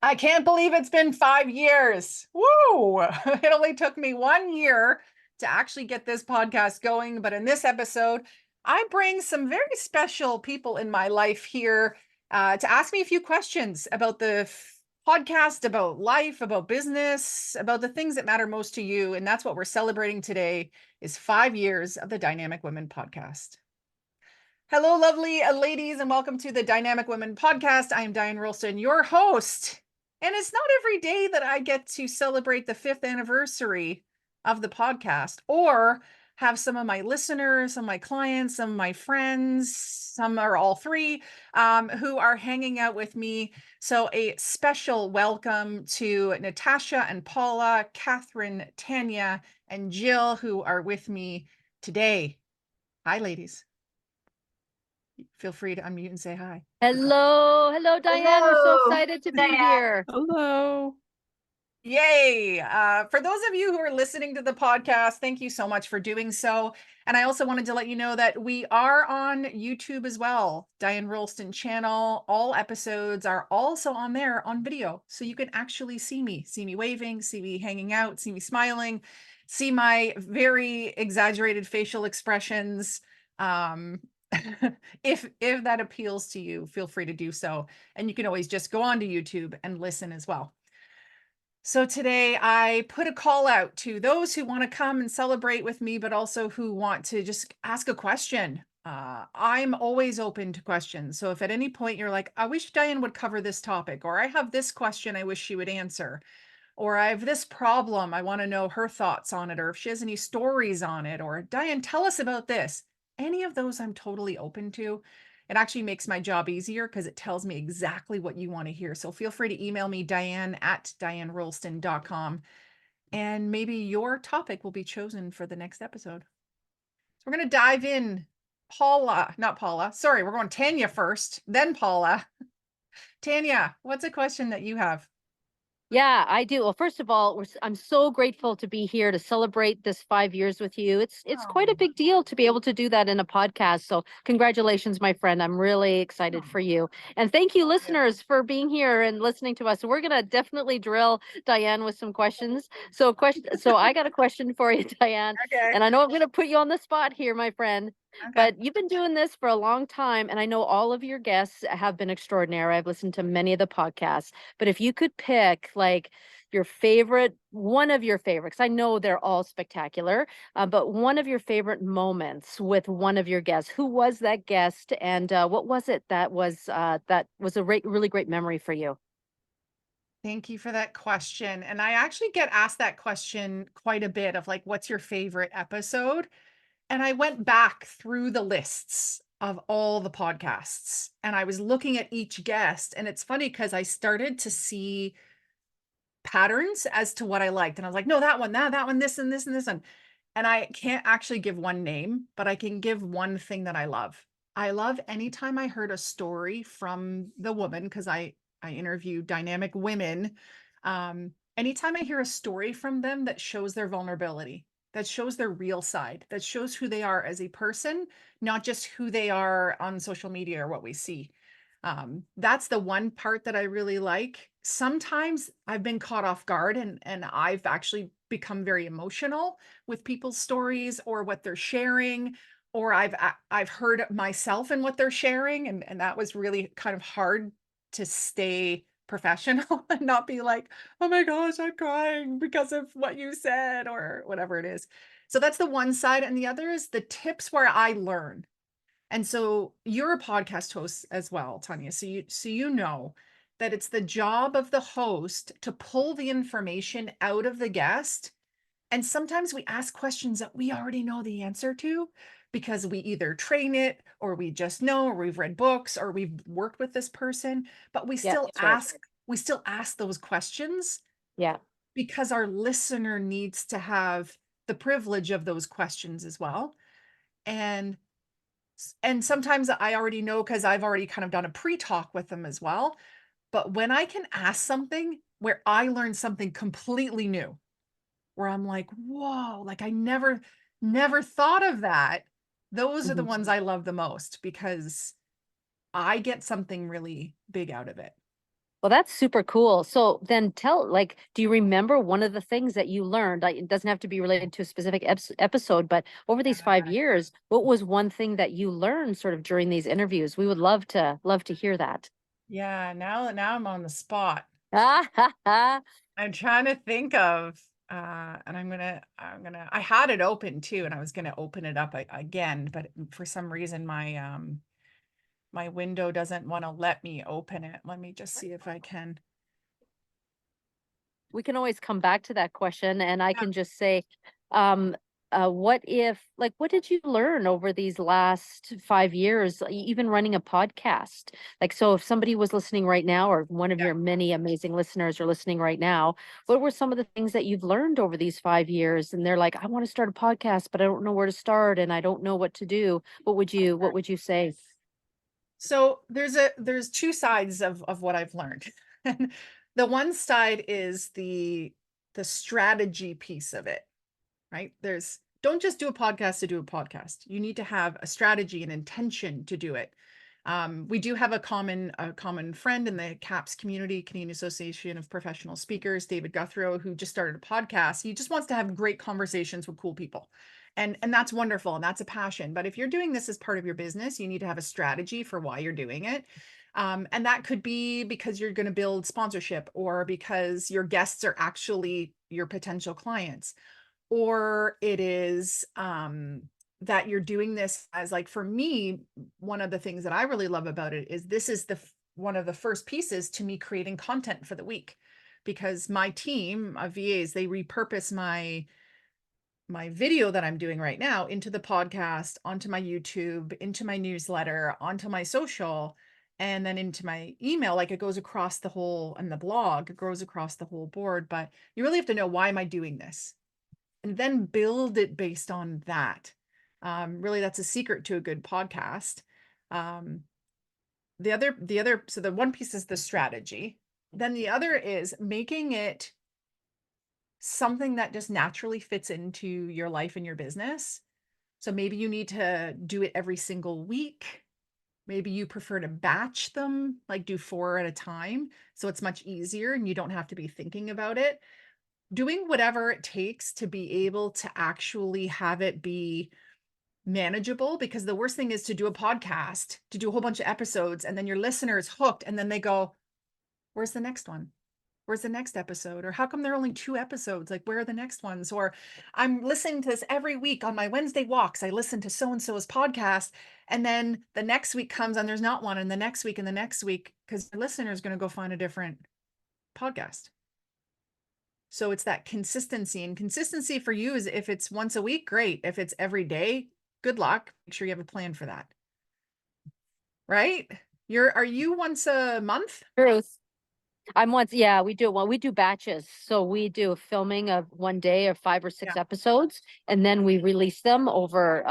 I can't believe it's been 5 years. Woo! It only took me 1 year to actually get this podcast going, but in this episode, I bring some very special people in my life here, to ask me a few questions about the podcast, about life, about business, about the things that matter most to you, and that's what we're celebrating today is 5 years of the Dynamic Women podcast. Hello, lovely ladies, and welcome to the Dynamic Women podcast. I am Diane Rolston, your host. And it's not every day that I get to celebrate the 5th anniversary of the podcast or have some of my listeners, some of my clients, some of my friends, some are all three, who are hanging out with me. So, a special welcome to Natasha and Paula, Catherine, Tanya, and Jill, who are with me today. Hi, ladies. Feel free to unmute and say hi. Hello, hello, Diane. We're so Hello, excited to be Diane. here. Hello. Yay. For those of you who are listening to the podcast, thank you so much for doing so. And I also wanted to let you know that we are on YouTube as well. Diane Rolston channel. All episodes are also on there on video. So you can actually see me waving, see me hanging out, see me smiling, see my very exaggerated facial expressions. If that appeals to you, feel free to do so. And you can always just go onto YouTube and listen as well. So today I put a call out to those who want to come and celebrate with me, but also who want to just ask a question. I'm always open to questions. So if at any point you're like, I wish Diane would cover this topic, or I have this question I wish she would answer, or I have this problem, I want to know her thoughts on it, or if she has any stories on it, or Diane, tell us about this. Any of those I'm totally open to. It actually makes my job easier because it tells me exactly what you want to hear. So feel free to email me, diane@dianerolston.com, and maybe your topic will be chosen for the next episode. So we're going to dive in. We're going Tanya first, then Paula. Tanya, what's a question that you have? Yeah, I do. Well, first of all, I'm so grateful to be here to celebrate this 5 years with you. It's quite a Oh, big deal to be able to do that in a podcast. So congratulations, my friend. I'm really excited for you. And thank you, listeners, for being here and listening to us. We're gonna definitely drill Diane with some questions. So I got a question for you, Diane. okay. And I know I'm gonna put you on the spot here, my friend. Okay. But you've been doing this for a long time, and I know all of your guests have been extraordinary. I've listened to many of the podcasts. But if you could pick like your favorite, one of your favorites, I know they're all spectacular, but one of your favorite moments with one of your guests, who was that guest, and what was it that was a really great memory for you? Thank you for that question. And I actually get asked that question quite a bit of like, what's your favorite episode? And I went back through the lists of all the podcasts and I was looking at each guest. And it's funny because I started to see patterns as to what I liked. And I was like, no, that one, that one, this and this and this one. And I can't actually give one name, but I can give one thing that I love. I love anytime I heard a story from the woman, because I interview dynamic women. Anytime I hear a story from them that shows their vulnerability, that shows their real side, that shows who they are as a person, not just who they are on social media or what we see. That's the one part that I really like. Sometimes I've been caught off guard and I've actually become very emotional with people's stories or what they're sharing, or I've heard myself in what they're sharing, and that was really kind of hard to stay professional and not be like, oh my gosh, I'm crying because of what you said or whatever it is. So that's the one side, and the other is the tips where I learn. And so you're a podcast host as well, Tanya. So you know that it's the job of the host to pull the information out of the guest. And sometimes we ask questions that we already know the answer to because we either train it or we just know or we've read books or we've worked with this person, but Yeah, that's right. we still ask those questions Yeah. because our listener needs to have the privilege of those questions as well. And and sometimes I already know because I've already kind of done a pre-talk with them as well. But when I can ask something where I learn something completely new, where I'm like, whoa, like I never thought of that. Those are the Mhm. ones I love the most because I get something really big out of it. Well, that's super cool. So then do you remember one of the things that you learned? Like, it doesn't have to be related to a specific episode, but over these 5 years, what was one thing that you learned sort of during these interviews? We would love to hear that. Yeah, now I'm on the spot. Ah, I'm trying to think of, and I had it open too, and I was gonna open it up again, but for some reason my window doesn't want to let me open it. Let me just see if I can. we can always come back to that question, and I Yeah. can just say, um, what did you learn over these last 5 years, even running a podcast? Like, so if somebody was listening right now, or one of Yeah. your many amazing listeners are listening right now, what were some of the things that you've learned over these 5 years? And they're like, I want to start a podcast, but I don't know where to start, and I don't know what to do. What would you say? So there's two sides of what I've learned. And the one side is the strategy piece of it, right? There's don't just do a podcast to do a podcast. You need to have a strategy and intention to do it. We do have a common friend in the CAPS community, Canadian Association of Professional Speakers, David Guthrie, who just started a podcast. He just wants to have great conversations with cool people. And that's wonderful, and that's a passion. But if you're doing this as part of your business, you need to have a strategy for why you're doing it. And that could be because you're going to build sponsorship, or because your guests are actually your potential clients, or it is that you're doing this as, like, for me, one of the things that I really love about it is this is one of the first pieces to me creating content for the week, because my team of VAs, they repurpose my video that I'm doing right now into the podcast, onto my YouTube, into my newsletter, onto my social, and then into my email. Like, it goes across the whole, and the blog, it goes across the whole board. But you really have to know, why am I doing this? And then build it based on that. Really, that's a secret to a good podcast. Um, so the one piece is the strategy. Then the other is making it something that just naturally fits into your life and your business. So maybe you need to do it every single week. Maybe you prefer to batch them, like do 4 at a time. So it's much easier and you don't have to be thinking about it. Doing whatever it takes to be able to actually have it be manageable, because the worst thing is to do a podcast, to do a whole bunch of episodes, and then your listener is hooked, and then they go, where's the next one? Where's the next episode? Or how come there are only 2 episodes? Like, where are the next ones? Or I'm listening to this every week on my Wednesday walks. I listen to so and so's podcast. And then the next week comes and there's not one. And the next week and the next week, because the listener is going to go find a different podcast. So it's that consistency. And consistency for you is, if it's once a week, great. If it's every day, good luck. Make sure you have a plan for that. Right? Are you once a month? Truth. Yeah, we do. Well, we do batches. So we do a filming of one day of 5 or 6 episodes, and then we release them over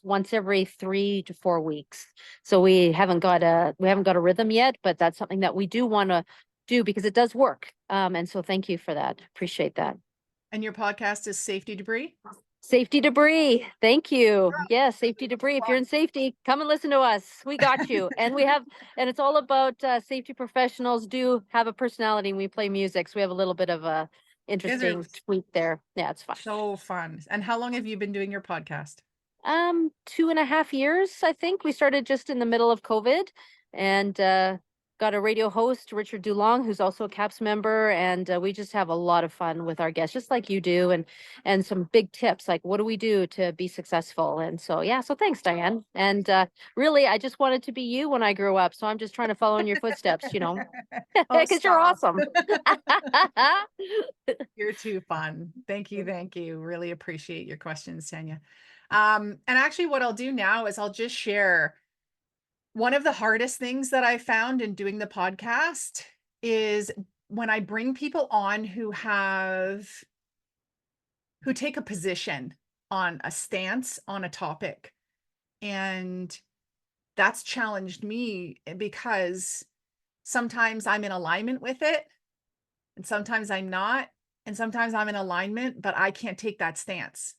once every 3 to 4 weeks. So we haven't got a rhythm yet, but that's something that we do want to do because it does work. And so thank you for that. Appreciate that. And your podcast is Safety Debris? Safety debris. Thank you. Yes, safety debris. If you're in safety, come and listen to us. We got you. And it's all about safety professionals do have a personality and we play music. So we have a little bit of a You guys are interesting tweak there. Yeah, it's fun. so fun. And how long have you been doing your podcast? 2.5 years, I think. We started just in the middle of COVID, and got a radio host, Richard Dulong, who's also a CAPS member, and we just have a lot of fun with our guests, just like you do, and some big tips, like what do we do to be successful? And so, yeah, so thanks, Diane. And really, I just wanted to be you when I grew up, so I'm just trying to follow in your footsteps, Oh, because you're stop. awesome. You're too fun. Thank you. Thank you. Really appreciate your questions, Tanya. And actually, what I'll do now is I'll just share one of the hardest things that I found in doing the podcast is when I bring people on who take a position on a stance on a topic. And that's challenged me, because sometimes I'm in alignment with it and sometimes I'm not. And sometimes I'm in alignment, but I can't take that stance.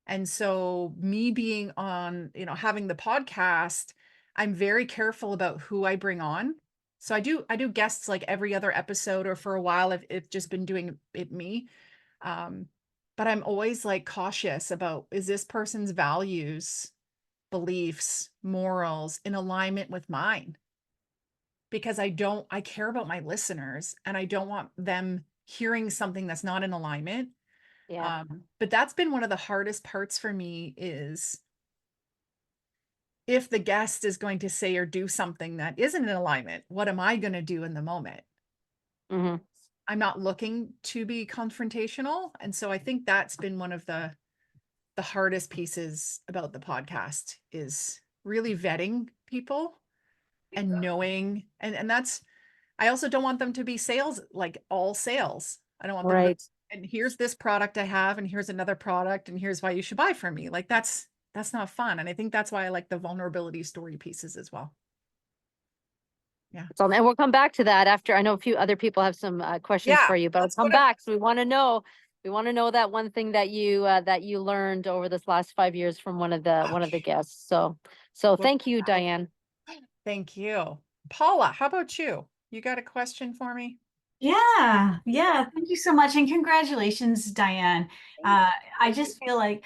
And so me being on, having the podcast, I'm very careful about who I bring on. So I do guests like every other episode, or for a while I've just been doing it me. Um, but I'm always like cautious about, is this person's values, beliefs, morals in alignment with mine? Because I care about my listeners and I don't want them hearing something that's not in alignment. Yeah. But that's been one of the hardest parts for me, is if the guest is going to say or do something that isn't in alignment, what am I going to do in the moment? Mhm. I'm not looking to be confrontational. And so I think that's been one of the hardest pieces about the podcast, is really vetting people and knowing, and that's, I also don't want them to be sales, like all sales. I don't want them to, Right. and here's this product I have, and here's another product, and here's why you should buy from me. Like that's not fun. And I think that's why I like the vulnerability story pieces as well. Yeah. So, and we'll come back to that after. I know a few other people have some questions Yeah. for you, but we'll Let's go come to, back. So we want to know that one thing that you learned over this last 5 years from one of the okay. guests. So Well, thank you, Diane. thank you. Paula, how about you? You got a question for me? Yeah, yeah. Thank you so much, and congratulations, Diane. Thank Uh, I you. just feel like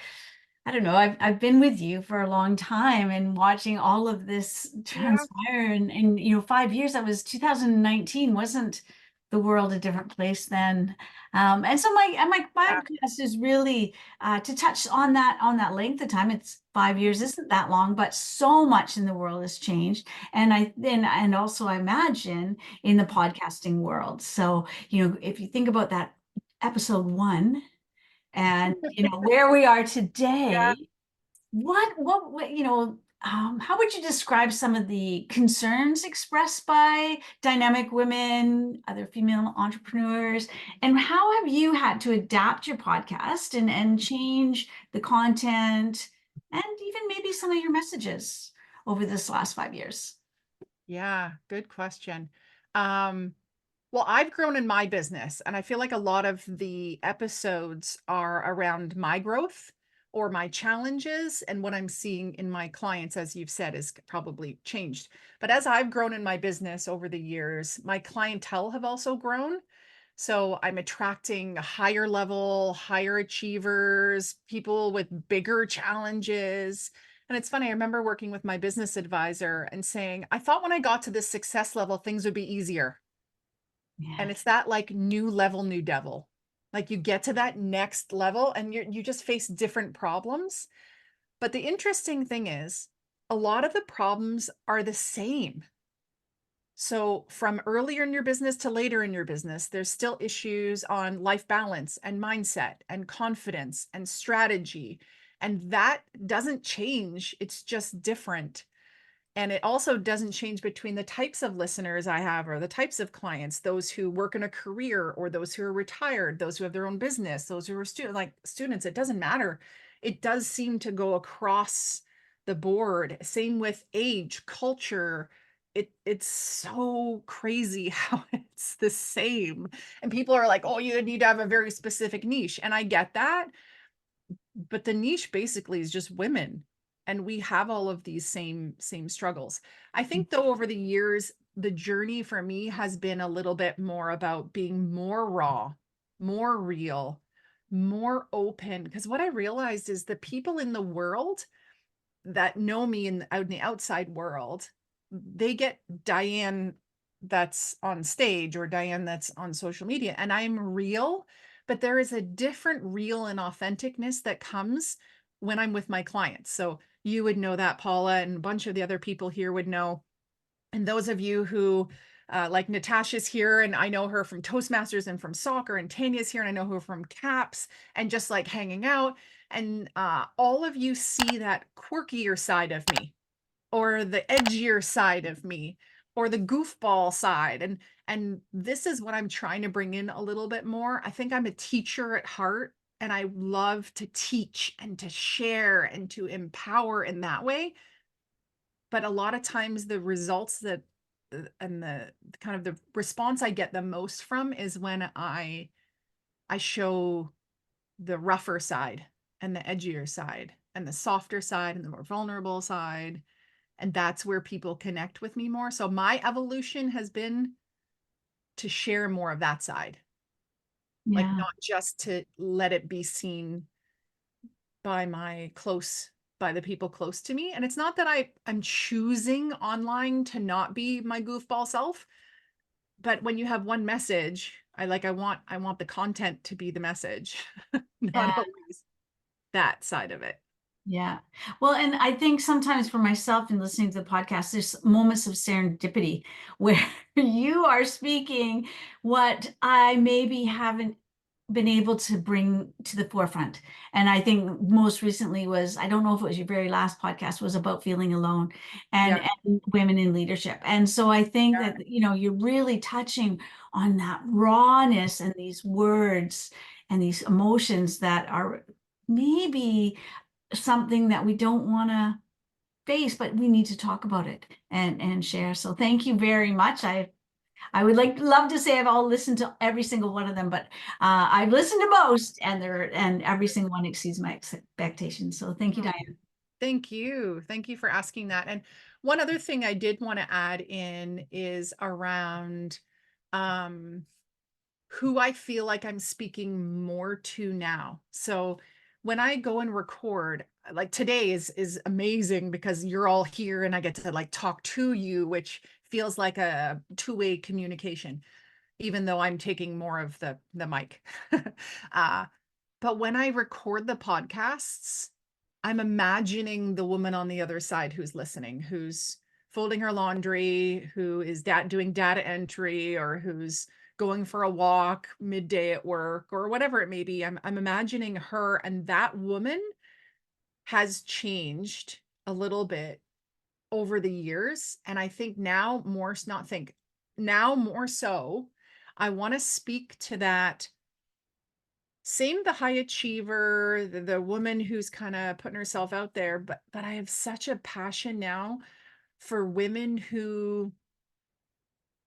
I don't know. I've been with you for a long time and watching all of this Yeah. transpire, and 5 years. That was 2019. Wasn't the world a different place then? And so my Yeah. podcast is really to touch on that length of time. It's 5 years isn't that long, but so much in the world has changed, and also I imagine in the podcasting world. So if you think about that episode one and where we are Yeah. today, how would you describe some of the concerns expressed by dynamic women, other female entrepreneurs, and how have you had to adapt your podcast and change the content and even maybe some of your messages over this last 5 years? Yeah, good question. Um, well, I've grown in my business, and I feel like a lot of the episodes are around my growth or my challenges, and what I'm seeing in my clients, as you've said, is probably changed. But as I've grown in my business over the years, my clientele have also grown. So I'm attracting higher level, higher achievers, people with bigger challenges. And it's funny, I remember working with my business advisor and saying, I thought when I got to this success level, things would be easier. Yeah. And it's that like new level, new devil. Like you get to that next level and you just face different problems. But the interesting thing is, a lot of the problems are the same. So, from earlier in your business to later in your business, there's still issues on life balance and mindset and confidence and strategy. And that doesn't change, it's just different. And it also doesn't change between the types of listeners I have or the types of clients, those who work in a career or those who are retired, those who have their own business, those who are students. It doesn't matter. It does seem to go across the board. Same with age, culture. It's so crazy how it's the same. And people are like, oh, you need to have a very specific niche. And I get that, but the niche basically is just women, and we have all of these same struggles. I think though over the years the journey for me has been a little bit more about being more raw, more real, more open, because what I realized is the people in the world that know me out in the outside world, they get Diane that's on stage or Diane that's on social media, and I'm real, but there is a different real and authenticness that comes when I'm with my clients. So you would know that, Paula, and a bunch of the other people here would know. And those of you who, like Natasha's here, and I know her from Toastmasters and from soccer, and Tanya's here, and I know her from CAPS, and just like hanging out. And all of you see that quirkier side of me, or the edgier side of me, or the goofball side. And this is what I'm trying to bring in a little bit more. I think I'm a teacher at heart, and I love to teach and to share and to empower in that way. But a lot of times the results that and the kind of the response I get the most from is when I show the rougher side and the edgier side and the softer side and the more vulnerable side. And that's where people connect with me more. So my evolution has been to share more of that side, like Yeah. not just to let it be seen by by the people close to me. And it's not that I'm choosing online to not be my goofball self, but when you have one message, I want the content to be the message, not Yeah. always that side of it. Yeah. Well, and I think sometimes for myself in listening to the podcast, there's moments of serendipity where you are speaking what I maybe haven't been able to bring to the forefront. And I think most recently was, I don't know if it was your very last podcast, was about feeling alone Yeah. and women in leadership. And so I think Yeah. that, you know, you're really touching on that rawness and these words and these emotions that are maybe something that we don't want to face, but we need to talk about it and share. So thank you very much. I would love to say I've all listened to every single one of them, but I've listened to most, and every single one exceeds my expectations. So thank you, Oh, Diane. thank you. Thank you for asking that. And one other thing I did want to add in is around um who I feel like I'm speaking more to now. So when I go and record, like today is amazing because you're all here and I get to like talk to you, which feels like a two-way communication, even though I'm taking more of the mic. uh, but when I record the podcasts, I'm imagining the woman on the other side who's listening, who's folding her laundry, who is doing data entry, or who's going for a walk midday at work, or whatever it may be. I'm imagining her, and that woman has changed a little bit over the years. And I think now more, not think, now more so, I want to speak to that same, the high achiever, the woman who's kind of putting herself out there, but I have such a passion now for women who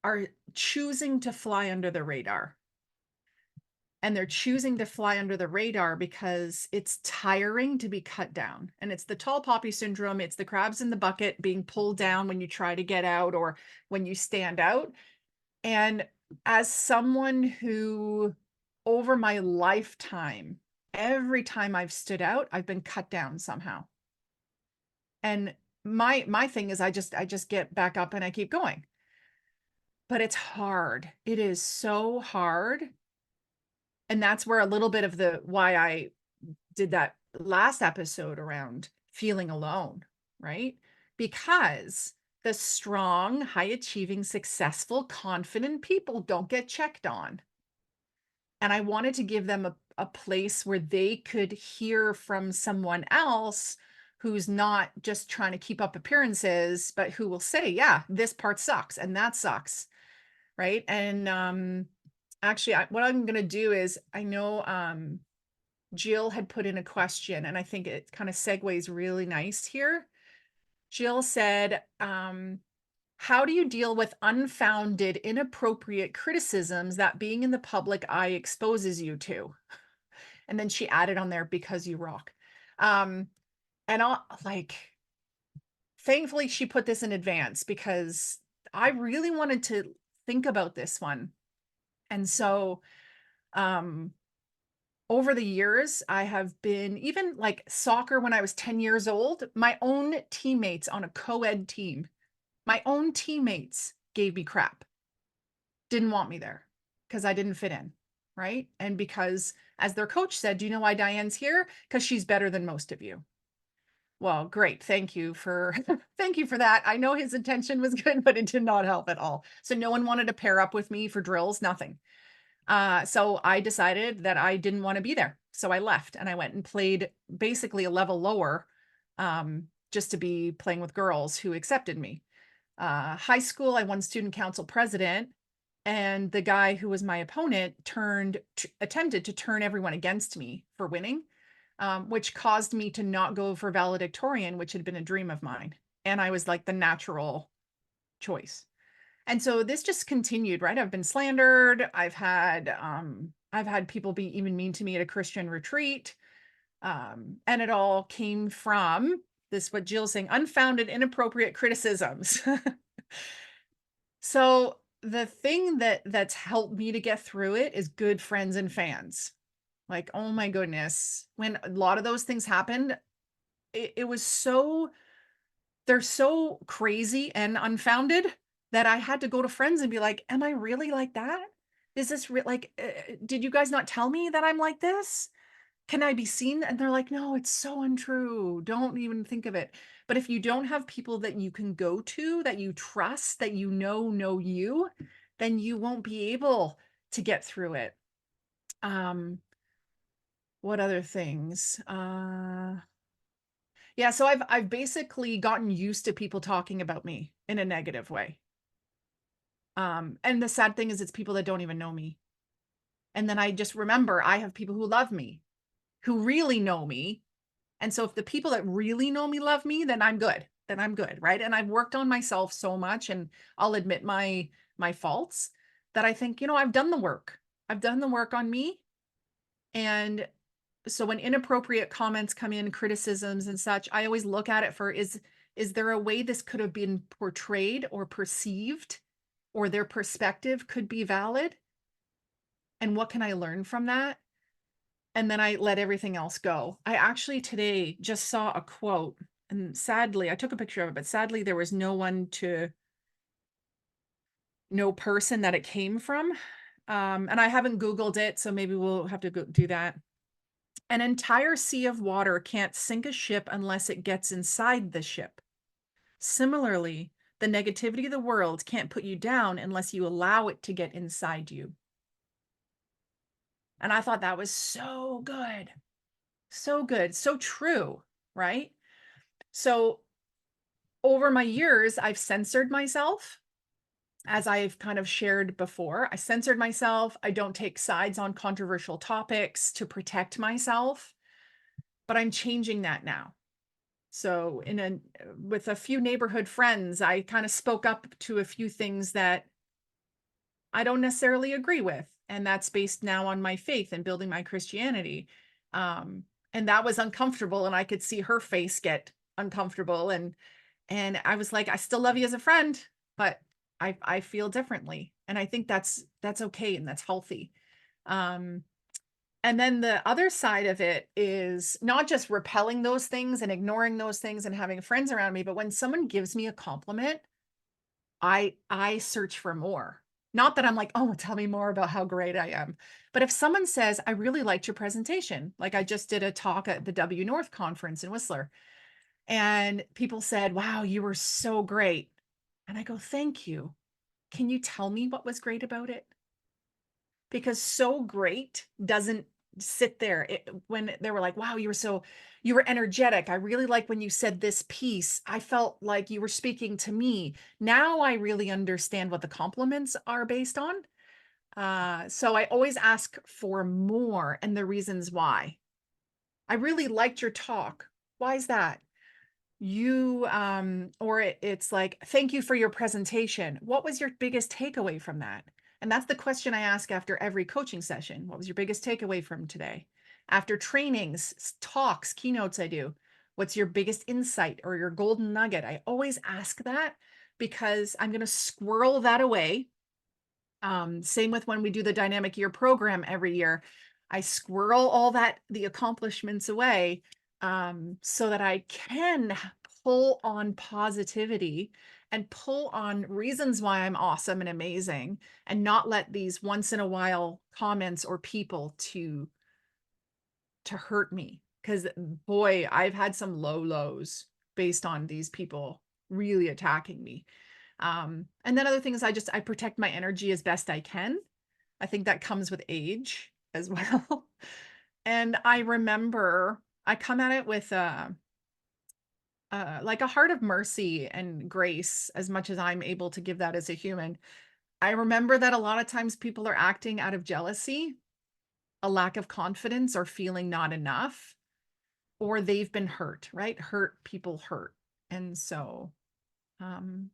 are choosing to fly under the radar. And they're choosing to fly under the radar because it's tiring to be cut down. And it's the tall poppy syndrome. It's the crabs in the bucket being pulled down when you try to get out or when you stand out. And as someone who, over my lifetime, every time I've stood out, I've been cut down somehow. And my thing is I just get back up and I keep going. But it's hard. It is so hard. And that's where a little bit of the why I did that last episode around feeling alone, right? Because the strong, high achieving, successful, confident people don't get checked on. And I wanted to give them a place where they could hear from someone else who's not just trying to keep up appearances, but who will say, yeah, this part sucks and that sucks. Right. And actually, what I'm going to do is I know Jill had put in a question, and I think it kind of segues really nice here. Jill said, how do you deal with unfounded, inappropriate criticisms that being in the public eye exposes you to? And then she added on there, because you rock. And I'll like, thankfully she put this in advance because I really wanted to think about this one. And so, over the years, I have been even like soccer when I was 10 years old, my own teammates on a co-ed team, my own teammates gave me crap, didn't want me there because I didn't fit in. Right. And because, as their coach said, do you know why Diane's here? Because she's better than most of you. Well, great. Thank you for thank you for that. I know his intention was good, but it did not help at all. So no one wanted to pair up with me for drills, nothing. So I decided that I didn't want to be there. So I left and I went and played basically a level lower, just to be playing with girls who accepted me. High school, I won student council president, and the guy who was my opponent attempted to turn everyone against me for winning, which caused me to not go for valedictorian, which had been a dream of mine. And I was like the natural choice. And so this just continued, right? I've been slandered. I've had people be even mean to me at a Christian retreat. And it all came from this, what Jill's saying, unfounded, inappropriate criticisms. So the thing that's helped me to get through it is good friends and fans. Like, oh my goodness, when a lot of those things happened, it was so, they're so crazy and unfounded that I had to go to friends and be like, am I really like that? Is this like, did you guys not tell me that I'm like this? Can I be seen? And they're like, no, it's so untrue. Don't even think of it. But if you don't have people that you can go to, that you trust, that know you, then you won't be able to get through it. What other things? Yeah, so I've basically gotten used to people talking about me in a negative way. And the sad thing is it's people that don't even know me. And then I just remember I have people who love me, who really know me. And so if the people that really know me love me, then I'm good. Then I'm good, right? And I've worked on myself so much, and I'll admit my faults, that I think, I've done the work. I've done the work on me. And so when inappropriate comments come in, criticisms and such, I always look at it for, is there a way this could have been portrayed or perceived, or their perspective could be valid? And what can I learn from that? And then I let everything else go. I actually today just saw a quote, and sadly, I took a picture of it, but sadly there was no person that it came from. And I haven't Googled it, so maybe we'll have to go do that. An entire sea of water can't sink a ship unless it gets inside the ship. Similarly, the negativity of the world can't put you down unless you allow it to get inside you. And I thought that was so good. So good. So true, right? So over my years, I've censored myself. As I've kind of shared before, I censored myself. I don't take sides on controversial topics to protect myself, but I'm changing that now. So with a few neighborhood friends, I kind of spoke up to a few things that I don't necessarily agree with. And that's based now on my faith and building my Christianity. And that was uncomfortable. And I could see her face get uncomfortable. And I was like, I still love you as a friend, but I feel differently. And I think that's okay and that's healthy. And then the other side of it is not just repelling those things and ignoring those things and having friends around me, but when someone gives me a compliment, I search for more. Not that I'm like, oh, tell me more about how great I am. But if someone says, I really liked your presentation, like I just did a talk at the W North conference in Whistler, and people said, wow, you were so great. And I go, thank you. Can you tell me what was great about it? Because so great doesn't sit there. When they were like, wow, you were energetic. I really like when you said this piece. I felt like you were speaking to me. Now I really understand what the compliments are based on. So I always ask for more and the reasons why. I really liked your talk. Why is that? It's like, thank you for your presentation. What was your biggest takeaway from that? And that's the question I ask after every coaching session. What was your biggest takeaway from today? After trainings, talks, keynotes I do, what's your biggest insight or your golden nugget? I always ask that because I'm going to squirrel that away. Same with when we do the dynamic year program every year. I squirrel all the accomplishments away, so that I can pull on positivity and pull on reasons why I'm awesome and amazing, and not let these once in a while comments or people to hurt me. Because boy, I've had some low lows based on these people really attacking me. And then other things, I protect my energy as best I can. I think that comes with age as well. And I remember I come at it with like a heart of mercy and grace, as much as I'm able to give that as a human. I remember that a lot of times people are acting out of jealousy, a lack of confidence, or feeling not enough, or they've been hurt, right? Hurt people hurt. And so, and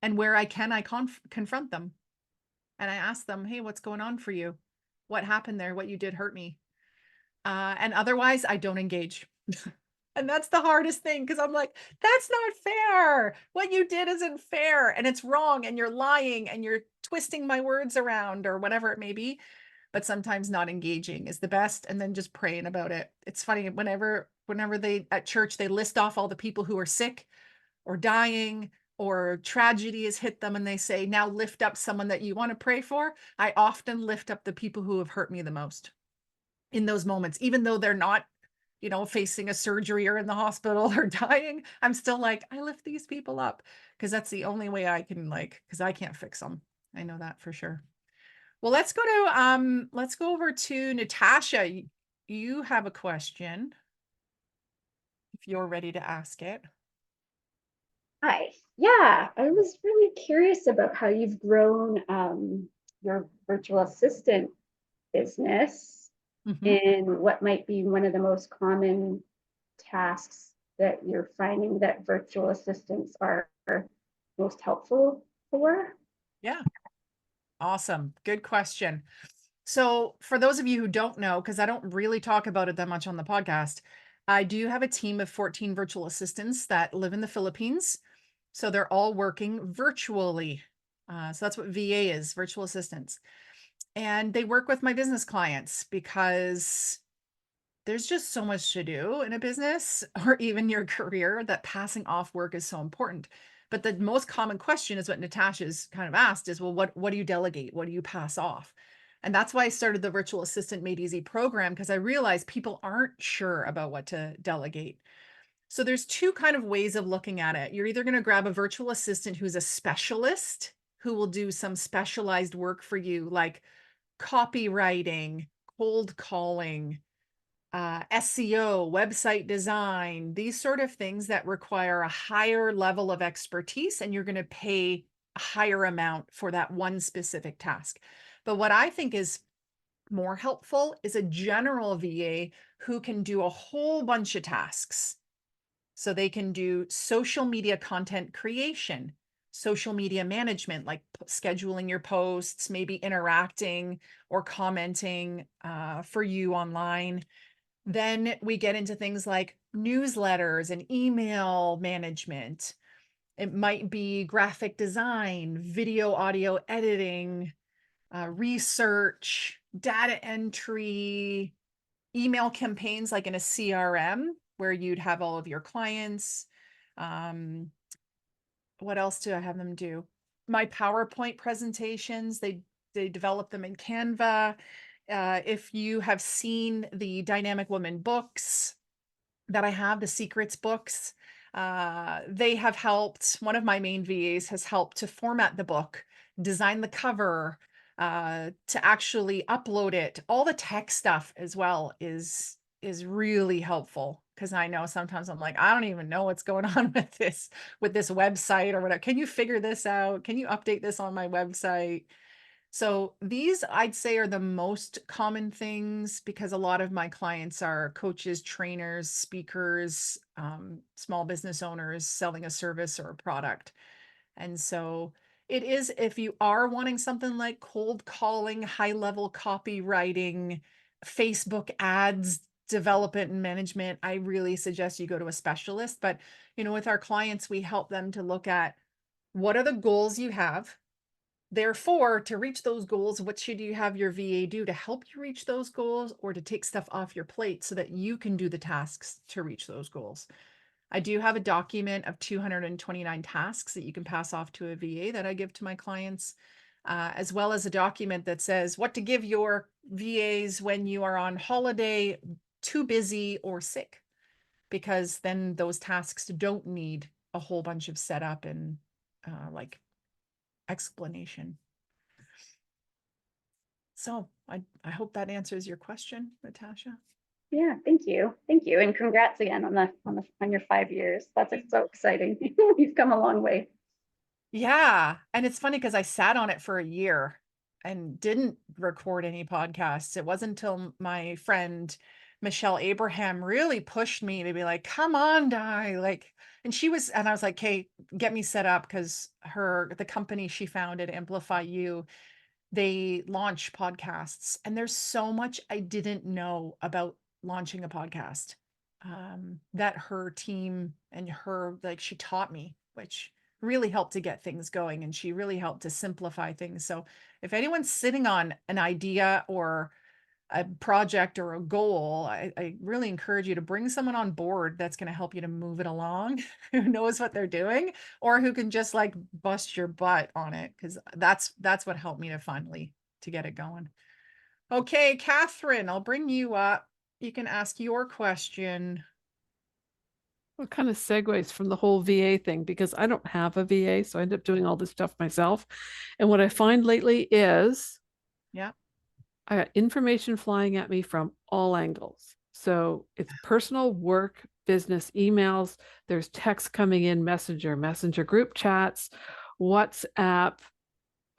where I can, I confront them, and I ask them, hey, what's going on for you? What happened there? What you did hurt me. And otherwise, I don't engage. And that's the hardest thing because I'm like, that's not fair. What you did isn't fair and it's wrong and you're lying and you're twisting my words around or whatever it may be. But sometimes not engaging is the best and then just praying about it. It's funny whenever they at church they list off all the people who are sick or dying or tragedy has hit them and they say, now lift up someone that you want to pray for. I often lift up the people who have hurt me the most in those moments, even though they're not, facing a surgery or in the hospital or dying. I'm still like, I lift these people up because that's the only way I can because I can't fix them. I know that for sure. Well, let's go over to Natasha. You have a question if you're ready to ask it. Hi. Yeah, I was really curious about how you've grown your virtual assistant business Mhm. and what might be one of the most common tasks that you're finding that virtual assistants are most helpful for. Yeah. Awesome. Good question. So, for those of you who don't know, because I don't really talk about it that much on the podcast, I do have a team of 14 virtual assistants that live in the Philippines. So, they're all working virtually. So, that's what VA is, virtual assistants. And they work with my business clients because there's just so much to do in a business or even your career that passing off work is so important. But the most common question is what Natasha's kind of asked is, well, what do you delegate? What do you pass off? And that's why I started the Virtual Assistant Made Easy program because I realized people aren't sure about what to delegate. So there's two kind of ways of looking at it. You're either going to grab a virtual assistant who's a specialist who will do some specialized work for you, like copywriting, cold calling, SEO, website design, these sort of things that require a higher level of expertise, and you're going to pay a higher amount for that one specific task. But what I think is more helpful is a general VA who can do a whole bunch of tasks. So they can do social media content creation, social media management, like scheduling your posts, maybe interacting or commenting for you online. Then we get into things like newsletters and email management. It might be graphic design, video, audio editing, research, data entry, email campaigns like in a CRM where you'd have all of your clients. Um, what else do I have them do? My PowerPoint presentations, they develop them in Canva. If you have seen the Dynamic Woman books that I have, the secrets books, they have helped. One of my main VAs has helped to format the book, design the cover, to actually upload it. All the tech stuff as well is really helpful because I know sometimes I'm like, I don't even know what's going on with this website or whatever. Can you figure this out? Can you update this on my website? So these I'd say are the most common things because a lot of my clients are coaches, trainers, speakers, small business owners selling a service or a product. And so it is, if you are wanting something like cold calling, high level copywriting, Facebook ads, development and management, I really suggest you go to a specialist. But, with our clients, we help them to look at what are the goals you have. Therefore, to reach those goals, what should you have your VA do to help you reach those goals or to take stuff off your plate so that you can do the tasks to reach those goals? I do have a document of 229 tasks that you can pass off to a VA that I give to my clients, as well as a document that says what to give your VAs when you are on holiday, too busy, or sick, because then those tasks don't need a whole bunch of setup and explanation. So I hope that answers your question, Natasha. Yeah, thank you. Thank you. And congrats again on your 5 years. That's so exciting. You've come a long way. Yeah. And it's funny because I sat on it for a year and didn't record any podcasts. It wasn't until my friend Michelle Abraham really pushed me to be like, come on, Di. And I was like, hey, get me set up because the company she founded, Amplify You, they launch podcasts. And there's so much I didn't know about launching a podcast. that her team and her, like, she taught me, which really helped to get things going, and she really helped to simplify things. So if anyone's sitting on an idea or a project or a goal, I really encourage you to bring someone on board that's going to help you to move it along, who knows what they're doing, or who can just like bust your butt on it. Cause that's what helped me to finally to get it going. Okay, Catherine, I'll bring you up. You can ask your question. What kind of segues from the whole VA thing, because I don't have a VA, so I end up doing all this stuff myself. And what I find lately is Yeah. I got information flying at me from all angles. So it's personal, work, business, emails. There's text coming in, messenger group chats, WhatsApp,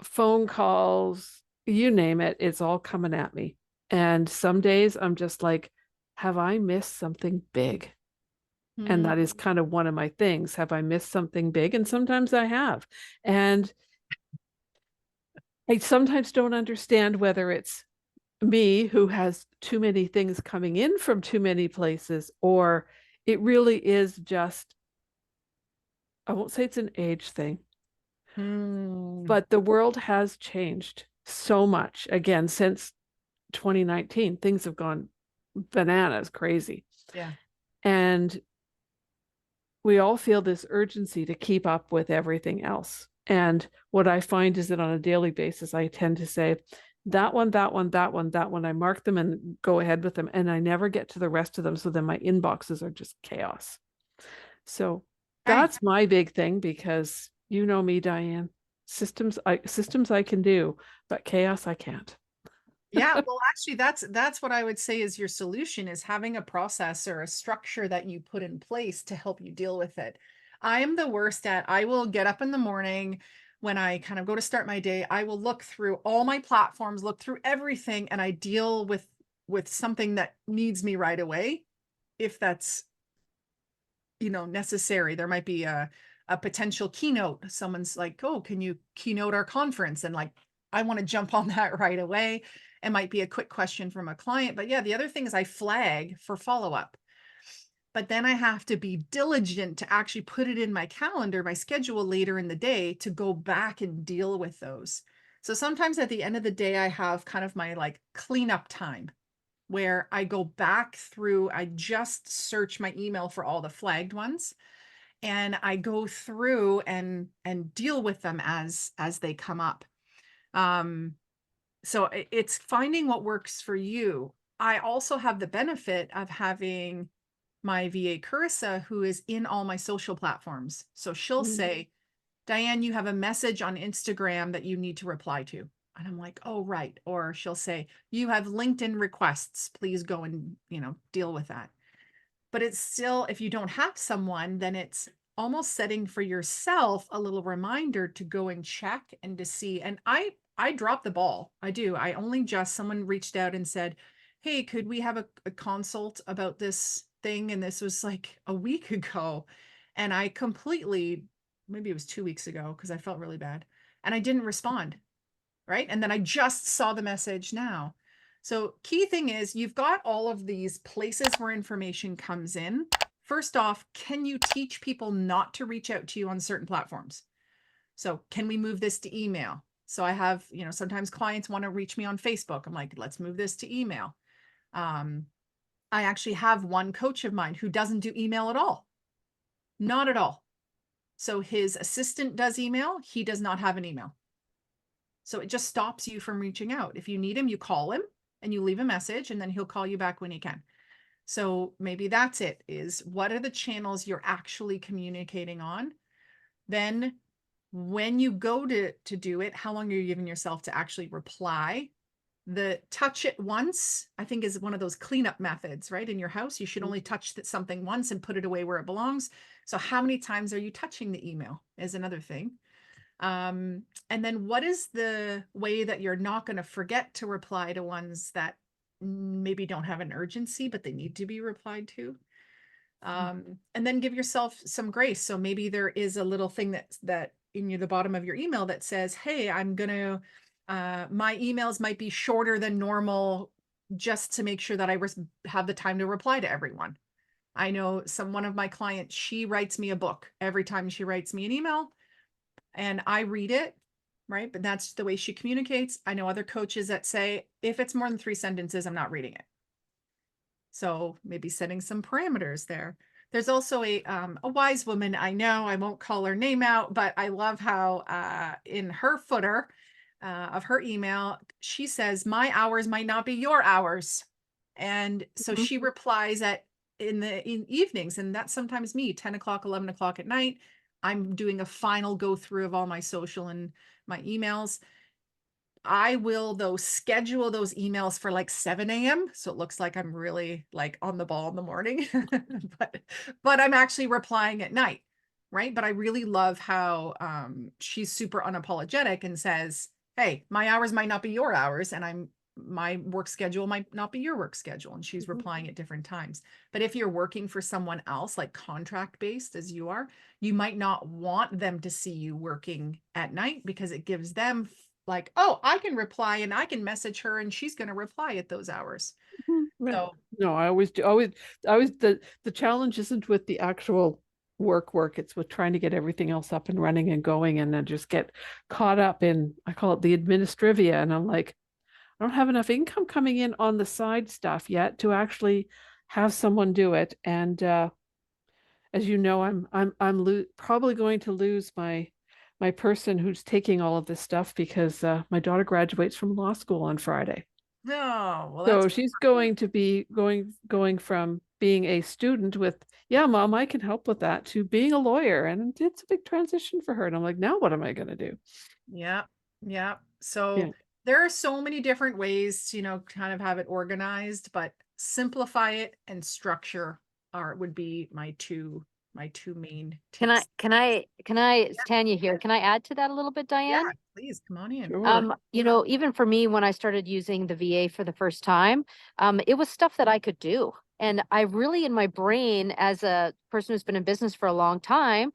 phone calls, you name it. It's all coming at me. And some days I'm just like, have I missed something big? And that is kind of one of my things. Have I missed something big? And sometimes I have. And I sometimes don't understand whether it's me who has too many things coming in from too many places, or it really is just, I won't say it's an age thing, but the world has changed so much. Again, since 2019, things have gone bananas, crazy. Yeah. And we all feel this urgency to keep up with everything else. And what I find is that on a daily basis, I tend to say, that one, that one, that one, that one. I mark them and go ahead with them. And I never get to the rest of them. So then my inboxes are just chaos. So that's my big thing, because you know me, Diane. Systems I can do, but chaos I can't. Yeah, well, actually, that's what I would say is your solution, is having a process or a structure that you put in place to help you deal with it. I am the worst at, I will get up in the morning when I kind of go to start my day, I will look through all my platforms, look through everything, and I deal with something that needs me right away. If that's, necessary. There might be a potential keynote. Someone's like, "Oh, can you keynote our conference?" And like, I want to jump on that right away. It might be a quick question from a client. But yeah, the other thing is I flag for follow-up. But then I have to be diligent to actually put it in my calendar, my schedule later in the day to go back and deal with those. So sometimes at the end of the day, I have kind of my like cleanup time where I go back through, I just search my email for all the flagged ones, and I go through and deal with them as they come up. So it's finding what works for you. I also have the benefit of having my VA Carissa, who is in all my social platforms. So she'll say, Diane, you have a message on Instagram that you need to reply to. And I'm like, oh, right. Or she'll say, you have LinkedIn requests. Please go and, deal with that. But it's still, if you don't have someone, then it's almost setting for yourself a little reminder to go and check and to see. And I drop the ball. I do. I only just, someone reached out and said, hey, could we have a consult about this thing? And this was like a week ago. And I completely, maybe it was 2 weeks ago, because I felt really bad. And I didn't respond. Right. And then I just saw the message now. So key thing is you've got all of these places where information comes in. First off, can you teach people not to reach out to you on certain platforms? So can we move this to email? So I have, sometimes clients want to reach me on Facebook. I'm like, let's move this to email. I actually have one coach of mine who doesn't do email at all. Not at all. So his assistant does email. He does not have an email. So it just stops you from reaching out. If you need him, you call him and you leave a message, and then he'll call you back when he can. So maybe that's it, is what are the channels you're actually communicating on? Then when you go to do it, how long are you giving yourself to actually reply? The touch it once, I think, is one of those cleanup methods, right? In your house, you should only touch something once and put it away where it belongs. So how many times are you touching the email is another thing. And then what is the way that you're not going to forget to reply to ones that maybe don't have an urgency, but they need to be replied to? And then give yourself some grace. So maybe there is a little thing that in the bottom of your email that says, hey, I'm going to, my emails might be shorter than normal just to make sure that I have the time to reply to everyone. I know one of my clients, she writes me a book every time she writes me an email, and I read it, right? But that's the way she communicates. I know other coaches that say, if it's more than 3 sentences, I'm not reading it. So maybe setting some parameters there. There's also a wise woman I know, I won't call her name out, but I love how in her footer of her email, she says, my hours might not be your hours. And so Mhm. she replies in the evenings, and that's sometimes me, 10 o'clock, 11 o'clock at night. I'm doing a final go through of all my social and my emails. I will, though, schedule those emails for like 7 a.m. So it looks like I'm really like on the ball in the morning, but I'm actually replying at night, right? But I really love how she's super unapologetic and says, hey, my hours might not be your hours, and my work schedule might not be your work schedule. And she's replying at different times. But if you're working for someone else, like contract based as you are, you might not want them to see you working at night because it gives them like, oh, I can reply and I can message her and she's going to reply at those hours. Yeah. So No, I always do. Always the challenge isn't with the actual work. It's with trying to get everything else up and running and going, and then just get caught up in, I call it the administrivia. And I'm like, I don't have enough income coming in on the side stuff yet to actually have someone do it. And as you know, I'm probably going to lose my person who's taking all of this stuff because my daughter graduates from law school on Friday. no, well, that's So she's going to be going from being a student with, yeah, mom, I can help with that, to being a lawyer. And it's a big transition for her. And I'm like, now what am I going to do? yeah, yeah. Yeah. So there are so many different ways to, kind of have it organized, but simplify it and structure would be my two main Can I, tips. it's Tanya here. Can I add to that a little bit, Yeah, Diane? please come on in. Sure. Even for me, when I started using the VA for the first time, it was stuff that I could do. And I really, in my brain, as a person who's been in business for a long time,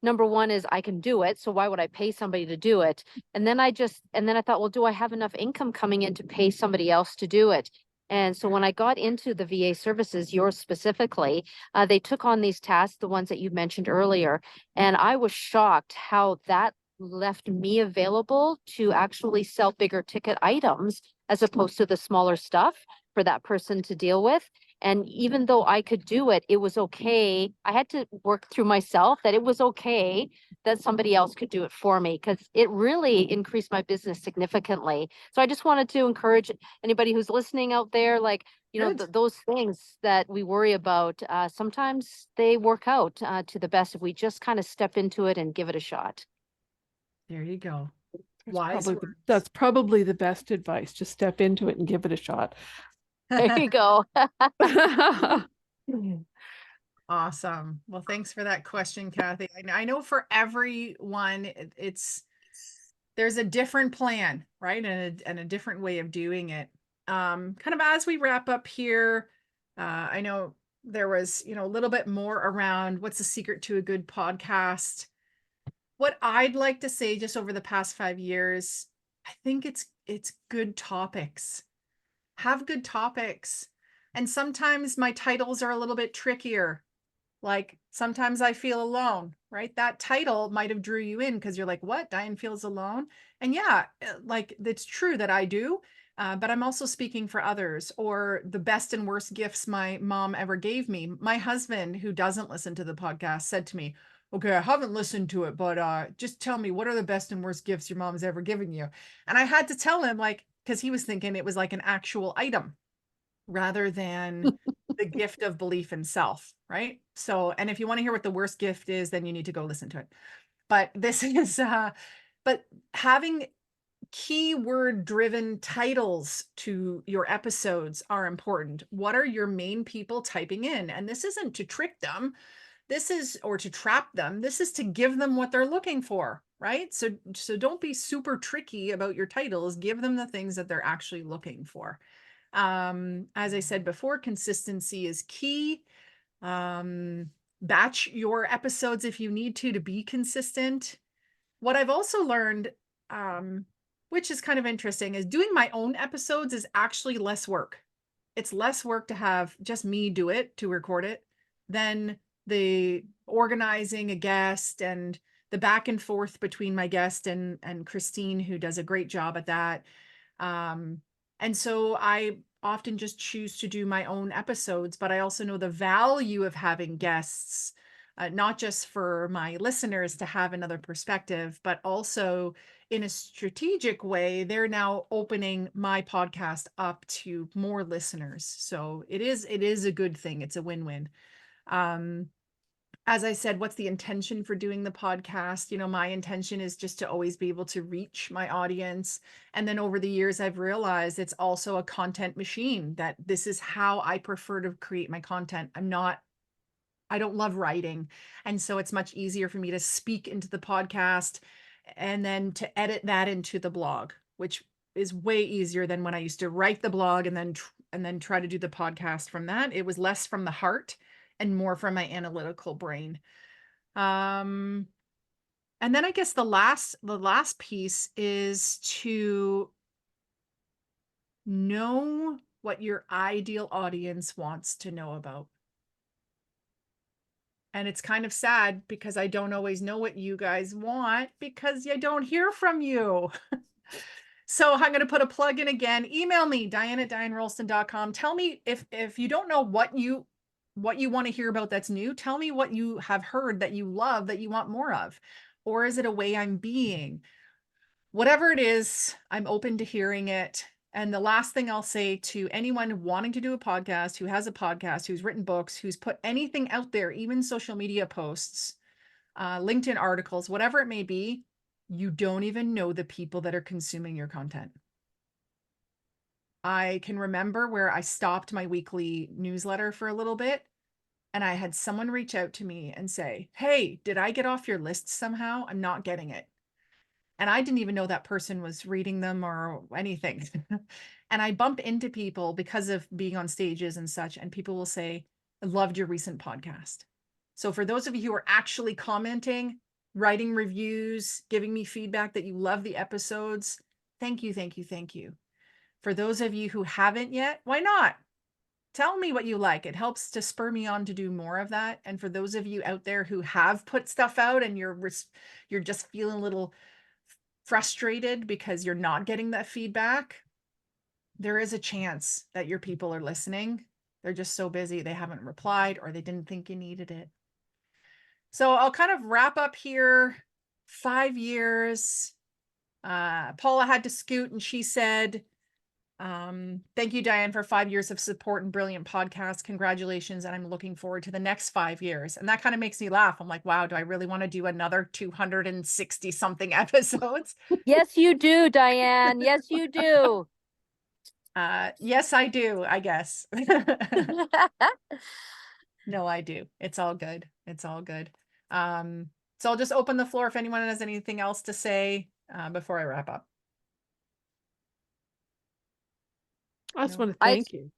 number one is I can do it. So why would I pay somebody to do it? And then I thought, well, do I have enough income coming in to pay somebody else to do it? And so when I got into the VA services, yours specifically, they took on these tasks, the ones that you mentioned earlier. And I was shocked how that left me available to actually sell bigger ticket items as opposed to the smaller stuff for that person to deal with. And even though I could do it, it was okay. I had to work through myself that it was okay that somebody else could do it for me, because it really increased my business significantly. So I just wanted to encourage anybody who's listening out there, like, Good. those things that we worry about, sometimes they work out to the best if we just kind of step into it and give it a shot. There you go. Wise words. That's probably the best advice. Just step into it and give it a shot. There you go. Awesome. Well, thanks for that question, Kathy. I know for everyone, there's a different plan, right? And a different way of doing it. Kind of as we wrap up here, I know there was, a little bit more around what's the secret to a good podcast. What I'd like to say just over the past 5 years, I think it's good topics. Have good topics. And sometimes my titles are a little bit trickier. Like sometimes I feel alone, right? That title might have drew you in because you're like, what? Diane feels alone. And yeah, like it's true that I do. But I'm also speaking for others, or the best and worst gifts my mom ever gave me. My husband, who doesn't listen to the podcast, said to me, okay, I haven't listened to it, but just tell me, what are the best and worst gifts your mom's ever given you? And I had to tell him, like, because he was thinking it was like an actual item rather than the gift of belief in self, right? So, and if you want to hear what the worst gift is, then you need to go listen to it. But this is, but having keyword driven titles to your episodes are important. What are your main people typing in? And this isn't to trick them. Or to trap them. This is to give them what they're looking for, right? So don't be super tricky about your titles. Give them the things that they're actually looking for. As I said before, consistency is key. Batch your episodes if you need to be consistent. What I've also learned, which is kind of interesting, is doing my own episodes is actually less work. It's less work to have just me do it, to record it, then the organizing a guest and the back and forth between my guest and Christine, who does a great job at that. And so I often just choose to do my own episodes, but I also know the value of having guests, not just for my listeners to have another perspective, but also in a strategic way, they're now opening my podcast up to more listeners. So it is a good thing. It's a win-win. As I said, what's the intention for doing the podcast? You know, my intention is just to always be able to reach my audience. And then over the years, I've realized it's also a content machine, that this is how I prefer to create my content. I don't love writing. And so it's much easier for me to speak into the podcast and then to edit that into the blog, which is way easier than when I used to write the blog and then try to do the podcast from that. It was less from the heart and more from my analytical brain. And then I guess the last piece is to know what your ideal audience wants to know about. And it's kind of sad because I don't always know what you guys want because I don't hear from you. So I'm going to put a plug in again. Email me, Diane@DianeRolston.com. Tell me if you don't know what you want to hear about that's new. Tell me what you have heard that you love, that you want more of. Or is it a way I'm being? Whatever it is, I'm open to hearing it. And the last thing I'll say to anyone wanting to do a podcast, who has a podcast, who's written books, who's put anything out there, even social media posts, LinkedIn articles, whatever it may be, you don't even know the people that are consuming your content. I can remember where I stopped my weekly newsletter for a little bit and I had someone reach out to me and say, "Hey, did I get off your list somehow? I'm not getting it." And I didn't even know that person was reading them or anything. And I bump into people because of being on stages and such, and people will say, "I loved your recent podcast." So for those of you who are actually commenting, writing reviews, giving me feedback that you love the episodes, thank you, thank you, thank you. For those of you who haven't yet, why not? Tell me what you like. It helps to spur me on to do more of that. And for those of you out there who have put stuff out and you're just feeling a little frustrated because you're not getting that feedback, there is a chance that your people are listening. They're just so busy they haven't replied or they didn't think you needed it. So I'll kind of wrap up here. 5 years. Paula had to scoot and she said, thank you, Diane, for 5 years of support and brilliant podcasts. Congratulations. And I'm looking forward to the next 5 years. And that kind of makes me laugh. I'm like, wow, do I really want to do another 260 something episodes? Yes, you do, Diane. Yes, you do. Yes, I do, I guess. No, I do. It's all good. It's all good. So I'll just open the floor if anyone has anything else to say before I wrap up. I just No. want to thank you.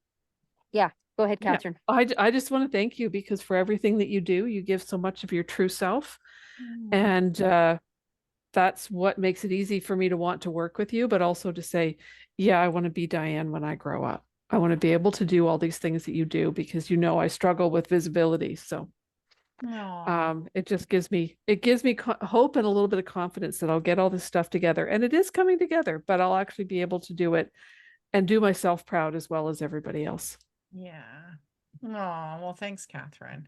Yeah, go ahead, Yeah, Catherine. I just want to thank you because for everything that you do, you give so much of your true self. And that's what makes it easy for me to want to work with you, but also to say, yeah, I want to be Diane when I grow up. I want to be able to do all these things that you do because you know I struggle with visibility. So it just gives me hope and a little bit of confidence that I'll get all this stuff together. And it is coming together, but I'll actually be able to do it and do myself proud as well as everybody else. Yeah. Oh, well, thanks, Catherine.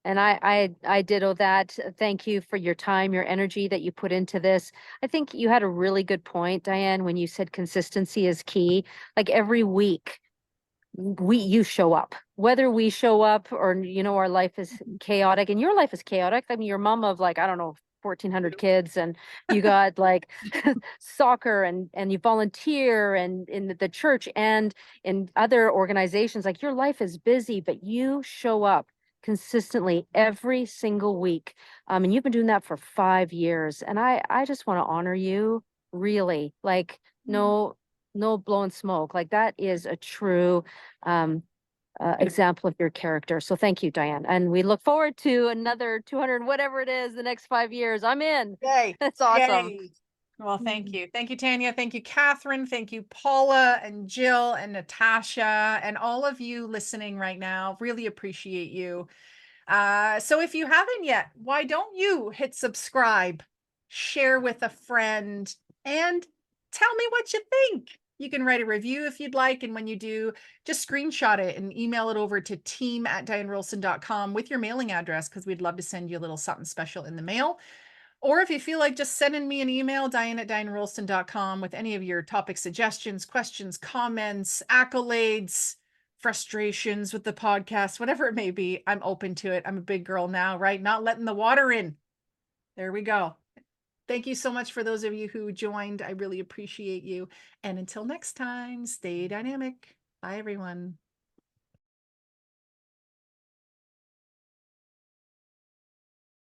And I ditto that. Thank you for your time, your energy that you put into this. I think you had a really good point, Diane, when you said consistency is key. Like every week, you show up, whether we show up or, you know, our life is chaotic and your life is chaotic. I mean, you're mom of like, I don't know, 1,400 kids and you got like soccer and you volunteer and in the church and in other organizations, like your life is busy, but you show up consistently every single week. And you've been doing that for 5 years. And I just want to honor you, really, like no blowing smoke. Like that is a true example of your character. So thank you, Diane. And we look forward to another 200, whatever it is, the next 5 years. I'm in. Yay. That's awesome. Yay. Well, thank you. Thank you, Tanya. Thank you, Catherine. Thank you, Paula and Jill and Natasha and all of you listening right now. Really appreciate you. So if you haven't yet, why don't you hit subscribe, share with a friend, and tell me what you think. You can write a review if you'd like. And when you do, just screenshot it and email it over to team@dianerolston.com with your mailing address, because we'd love to send you a little something special in the mail. Or if you feel like just sending me an email, Diane@dianerolston.com, with any of your topic suggestions, questions, comments, accolades, frustrations with the podcast, whatever it may be, I'm open to it. I'm a big girl now, right? Not letting the water in. There we go. Thank you so much for those of you who joined. I really appreciate you. And until next time, stay dynamic. Bye, everyone.